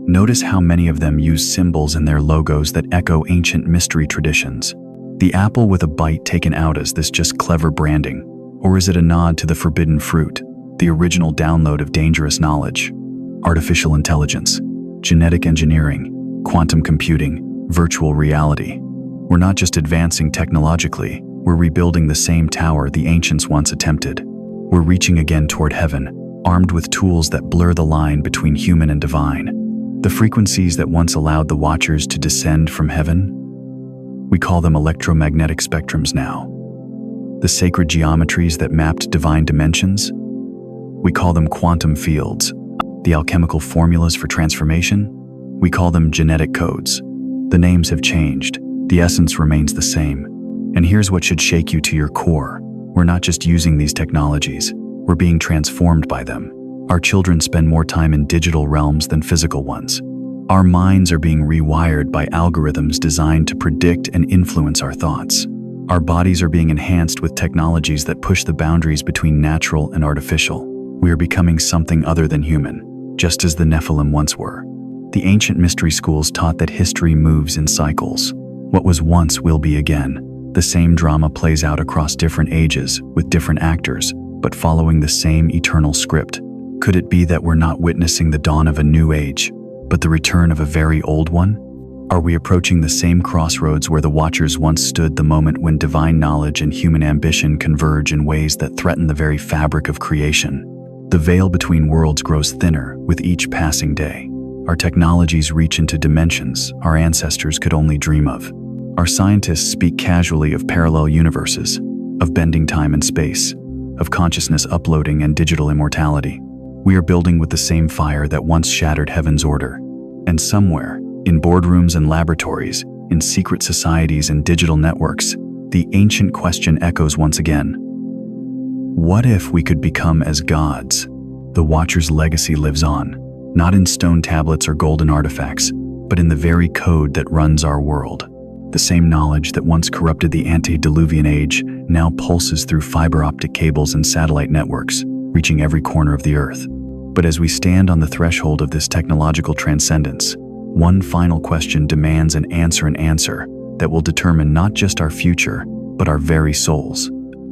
Notice how many of them use symbols in their logos that echo ancient mystery traditions. The apple with a bite taken out, is this just clever branding? Or is it a nod to the forbidden fruit, the original download of dangerous knowledge? Artificial intelligence, genetic engineering, quantum computing, virtual reality. We're not just advancing technologically, we're rebuilding the same tower the ancients once attempted. We're reaching again toward heaven, armed with tools that blur the line between human and divine. The frequencies that once allowed the Watchers to descend from heaven, we call them electromagnetic spectrums now. The sacred geometries that mapped divine dimensions, we call them quantum fields. The alchemical formulas for transformation, we call them genetic codes. The names have changed, the essence remains the same. And here's what should shake you to your core. We're not just using these technologies, we're being transformed by them. Our children spend more time in digital realms than physical ones. Our minds are being rewired by algorithms designed to predict and influence our thoughts. Our bodies are being enhanced with technologies that push the boundaries between natural and artificial. We are becoming something other than human, just as the Nephilim once were. The ancient mystery schools taught that history moves in cycles. What was once will be again. The same drama plays out across different ages, with different actors, but following the same eternal script. Could it be that we're not witnessing the dawn of a new age, but the return of a very old one? Are we approaching the same crossroads where the Watchers once stood, the moment when divine knowledge and human ambition converge in ways that threaten the very fabric of creation? The veil between worlds grows thinner with each passing day. Our technologies reach into dimensions our ancestors could only dream of. Our scientists speak casually of parallel universes, of bending time and space, of consciousness uploading and digital immortality. We are building with the same fire that once shattered heaven's order. And somewhere, in boardrooms and laboratories, in secret societies and digital networks, the ancient question echoes once again. What if we could become as gods? The Watcher's legacy lives on, not in stone tablets or golden artifacts, but in the very code that runs our world. The same knowledge that once corrupted the antediluvian age now pulses through fiber optic cables and satellite networks, reaching every corner of the earth. But as we stand on the threshold of this technological transcendence, one final question demands an answer that will determine not just our future, but our very souls.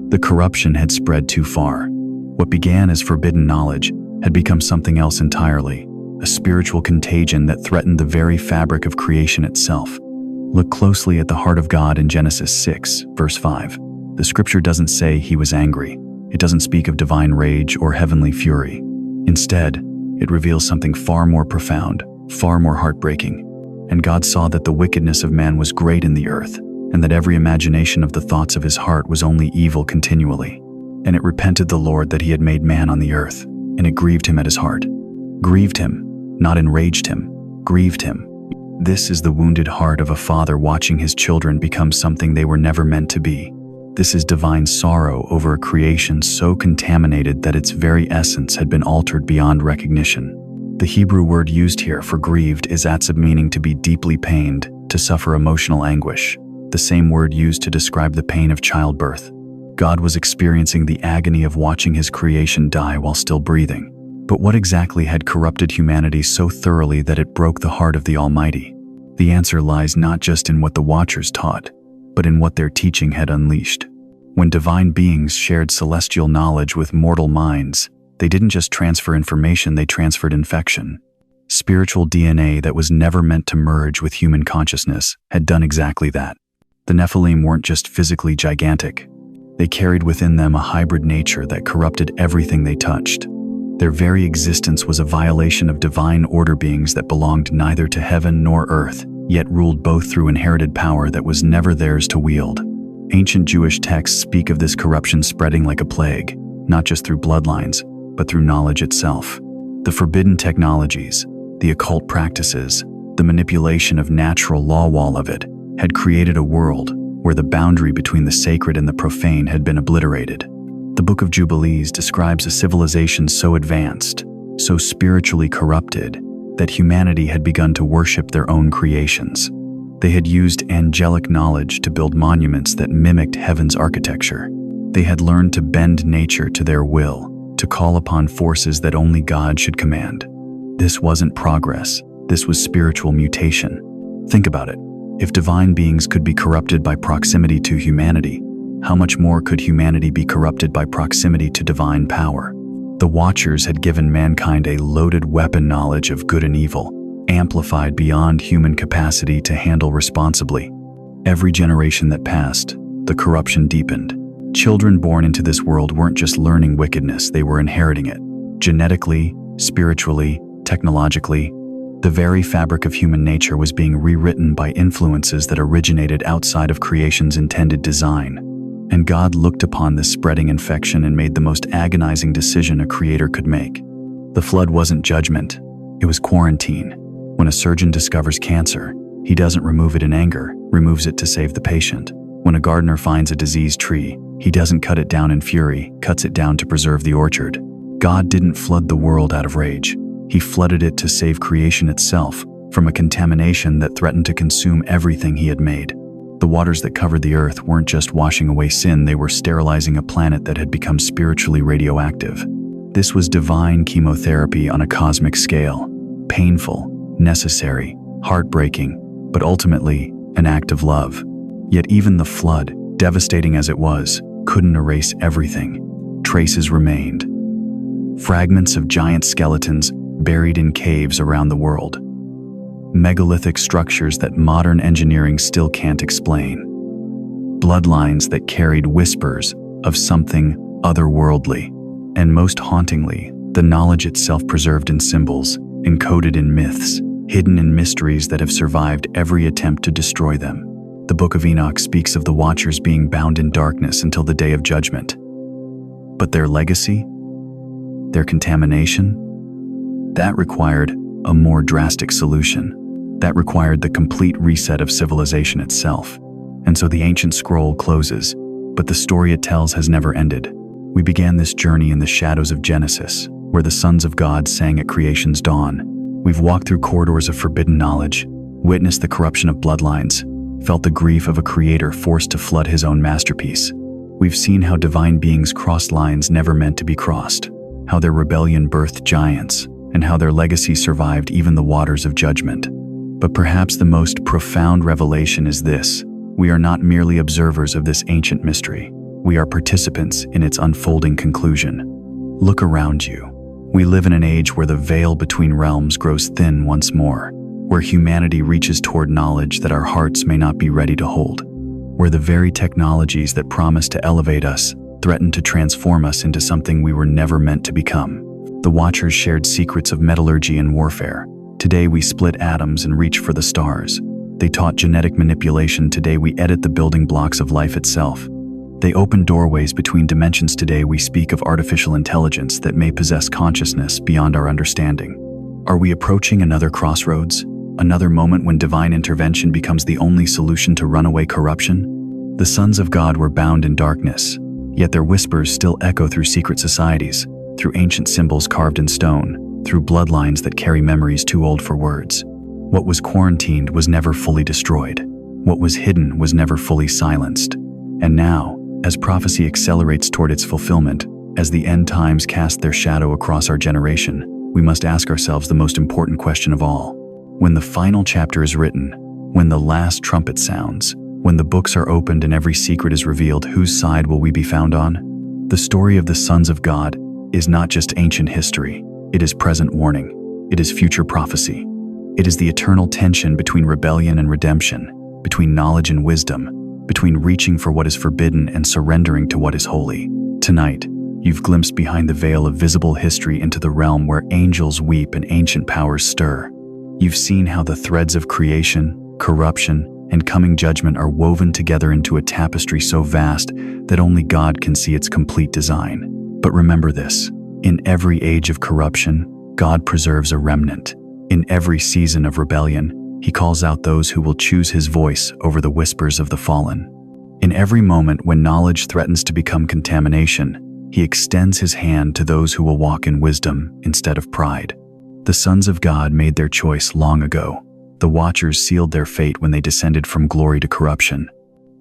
The corruption had spread too far. What began as forbidden knowledge had become something else entirely, a spiritual contagion that threatened the very fabric of creation itself. Look closely at the heart of God in Genesis 6, verse 5. The scripture doesn't say he was angry. It doesn't speak of divine rage or heavenly fury. Instead, it reveals something far more profound, far more heartbreaking. And God saw that the wickedness of man was great in the earth, and that every imagination of the thoughts of his heart was only evil continually. And it repented the Lord that he had made man on the earth, and it grieved him at his heart. Grieved him, not enraged him, grieved him. This is the wounded heart of a father watching his children become something they were never meant to be. This is divine sorrow over a creation so contaminated that its very essence had been altered beyond recognition. The Hebrew word used here for grieved is atzab, meaning to be deeply pained, to suffer emotional anguish, the same word used to describe the pain of childbirth. God was experiencing the agony of watching his creation die while still breathing. But what exactly had corrupted humanity so thoroughly that it broke the heart of the Almighty? The answer lies not just in what the Watchers taught, but in what their teaching had unleashed. When divine beings shared celestial knowledge with mortal minds, they didn't just transfer information, they transferred infection. Spiritual DNA that was never meant to merge with human consciousness had done exactly that. The Nephilim weren't just physically gigantic. They carried within them a hybrid nature that corrupted everything they touched. Their very existence was a violation of divine order, beings that belonged neither to heaven nor earth, yet ruled both through inherited power that was never theirs to wield. Ancient Jewish texts speak of this corruption spreading like a plague, not just through bloodlines, but through knowledge itself. The forbidden technologies, the occult practices, the manipulation of natural law, all of it, had created a world where the boundary between the sacred and the profane had been obliterated. The Book of Jubilees describes a civilization so advanced, so spiritually corrupted, that humanity had begun to worship their own creations. They had used angelic knowledge to build monuments that mimicked heaven's architecture. They had learned to bend nature to their will, to call upon forces that only God should command. This wasn't progress, this was spiritual mutation. Think about it. If divine beings could be corrupted by proximity to humanity, how much more could humanity be corrupted by proximity to divine power? The Watchers had given mankind a loaded weapon, knowledge of good and evil, amplified beyond human capacity to handle responsibly. Every generation that passed, the corruption deepened. Children born into this world weren't just learning wickedness, they were inheriting it. Genetically, spiritually, technologically, the very fabric of human nature was being rewritten by influences that originated outside of creation's intended design. And God looked upon this spreading infection and made the most agonizing decision a creator could make. The flood wasn't judgment, it was quarantine. When a surgeon discovers cancer, he doesn't remove it in anger, removes it to save the patient. When a gardener finds a diseased tree, he doesn't cut it down in fury, cuts it down to preserve the orchard. God didn't flood the world out of rage. He flooded it to save creation itself from a contamination that threatened to consume everything he had made. The waters that covered the earth weren't just washing away sin, they were sterilizing a planet that had become spiritually radioactive. This was divine chemotherapy on a cosmic scale. Painful, necessary, heartbreaking, but ultimately an act of love. Yet even the flood, devastating as it was, couldn't erase everything. Traces remained. Fragments of giant skeletons buried in caves around the world. Megalithic structures that modern engineering still can't explain. Bloodlines that carried whispers of something otherworldly. And most hauntingly, the knowledge itself preserved in symbols, encoded in myths, hidden in mysteries that have survived every attempt to destroy them. The Book of Enoch speaks of the Watchers being bound in darkness until the day of judgment. But their legacy? Their contamination? That required a more drastic solution. That required the complete reset of civilization itself. And so the ancient scroll closes, but the story it tells has never ended. We began this journey in the shadows of Genesis, where the sons of God sang at creation's dawn. We've walked through corridors of forbidden knowledge, witnessed the corruption of bloodlines, felt the grief of a creator forced to flood his own masterpiece. We've seen how divine beings crossed lines never meant to be crossed, how their rebellion birthed giants, and how their legacy survived even the waters of judgment. But perhaps the most profound revelation is this: we are not merely observers of this ancient mystery. We are participants in its unfolding conclusion. Look around you. We live in an age where the veil between realms grows thin once more, where humanity reaches toward knowledge that our hearts may not be ready to hold, where the very technologies that promise to elevate us threaten to transform us into something we were never meant to become. The Watchers shared secrets of metallurgy and warfare. Today we split atoms and reach for the stars. They taught genetic manipulation. Today we edit the building blocks of life itself. They opened doorways between dimensions. Today we speak of artificial intelligence that may possess consciousness beyond our understanding. Are we approaching another crossroads? Another moment when divine intervention becomes the only solution to runaway corruption? The sons of God were bound in darkness, yet their whispers still echo through secret societies, through ancient symbols carved in stone, through bloodlines that carry memories too old for words. What was quarantined was never fully destroyed. What was hidden was never fully silenced. And now, as prophecy accelerates toward its fulfillment, as the end times cast their shadow across our generation, we must ask ourselves the most important question of all. When the final chapter is written, when the last trumpet sounds, when the books are opened and every secret is revealed, whose side will we be found on? The story of the sons of God is not just ancient history. It is present warning. It is future prophecy. It is the eternal tension between rebellion and redemption, between knowledge and wisdom, between reaching for what is forbidden and surrendering to what is holy. Tonight, you've glimpsed behind the veil of visible history into the realm where angels weep and ancient powers stir. You've seen how the threads of creation, corruption, and coming judgment are woven together into a tapestry so vast that only God can see its complete design. But remember this: in every age of corruption, God preserves a remnant. In every season of rebellion, He calls out those who will choose His voice over the whispers of the fallen. In every moment when knowledge threatens to become contamination, He extends His hand to those who will walk in wisdom instead of pride. The sons of God made their choice long ago. The Watchers sealed their fate when they descended from glory to corruption.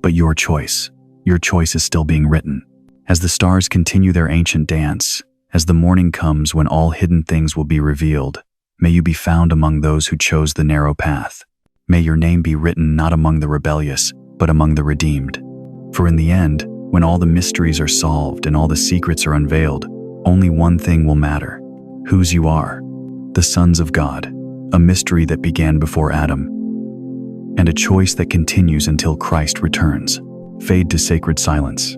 But your choice is still being written. As the stars continue their ancient dance, as the morning comes when all hidden things will be revealed, may you be found among those who chose the narrow path. May your name be written not among the rebellious, but among the redeemed. For in the end, when all the mysteries are solved and all the secrets are unveiled, only one thing will matter: whose you are. The sons of God, a mystery that began before Adam, and a choice that continues until Christ returns. Fade to sacred silence.